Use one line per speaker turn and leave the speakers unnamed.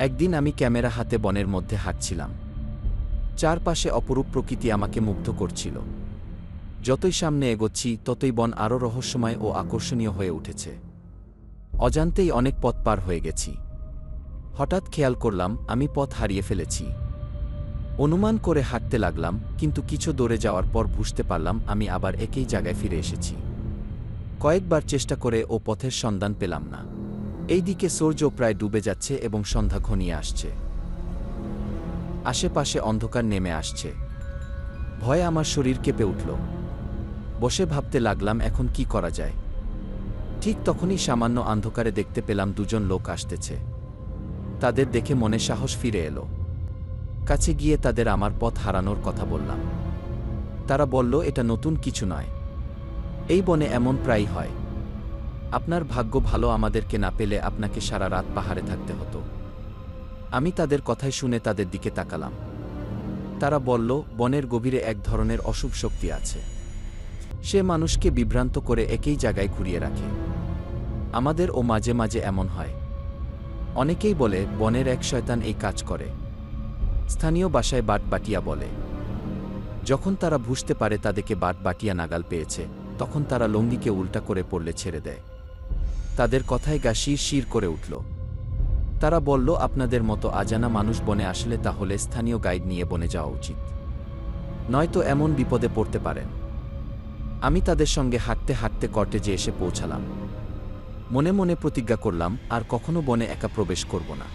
একদিন আমি ক্যামেরা হাতে বনের মধ্যে হাঁটছিলাম। চারপাশে অপরূপ প্রকৃতি আমাকে মুগ্ধ করছিল। যতই সামনে এগোচ্ছি ততই বন আরও রহস্যময় ও আকর্ষণীয় হয়ে উঠেছে। অজান্তেই অনেক পথ পার হয়ে গেছি। হঠাৎ খেয়াল করলাম আমি পথ হারিয়ে ফেলেছি। অনুমান করে হাঁটতে লাগলাম, কিন্তু কিছু দূরে যাওয়ার পর বুঝতে পারলাম আমি আবার একই জায়গায় ফিরে এসেছি। কয়েকবার চেষ্টা করে ও পথের সন্ধান পেলাম না। এইদিকে সূর্য প্রায় ডুবে যাচ্ছে এবং সন্ধ্যা ঘনিয়ে আসছে। আশেপাশে অন্ধকার নেমে আসছে। ভয়ে আমার শরীর কেঁপে উঠল। বসে ভাবতে লাগলাম এখন কি করা যায়। ঠিক তখনই সামান্য অন্ধকারে দেখতে পেলাম দুজন লোক আসতেছে। তাদের দেখে মনে সাহস ফিরে এলো। কাছে গিয়ে তাদের আমার পথ হারানোর কথা বললাম। তারা বলল, এটা নতুন কিছু নয়, এই বনে এমন প্রায়ই হয়। আপনার ভাগ্য ভালো, আমাদেরকে না পেলে আপনাকে সারা রাত পাহাড়ে থাকতে হতো। আমি তাদের কথাই শুনে তাদের দিকে তাকালাম। তারা বলল, বনের গভীরে এক ধরনের অশুভ শক্তি আছে। সে মানুষকে বিভ্রান্ত করে একই জায়গায় ঘুরিয়ে রাখে। আমাদেরও মাঝে মাঝে এমন হয়। অনেকেই বলে বনের এক শয়তান এই কাজ করে। স্থানীয় ভাষায় বাটবাটিয়া বলে। যখন তারা বুঝতে পারে তাদেরকে বাটবাটিয়া নাগাল পেয়েছে, তখন তারা লঙ্গিকে উল্টা করে পড়লে ছেড়ে দেয়। তাদের কথায় গা শির শির করে উঠল। তারা বলল, আপনাদের মতো অজানা মানুষ বনে আসলে তাহলে স্থানীয় গাইড নিয়ে বনে যাওয়া উচিত, নয়তো এমন বিপদে পড়তে পারেন। আমি তাদের সঙ্গে হাঁটতে হাঁটতে কটেজে এসে পৌঁছালাম। মনে মনে প্রতিজ্ঞা করলাম আর কখনো বনে একা প্রবেশ করব না।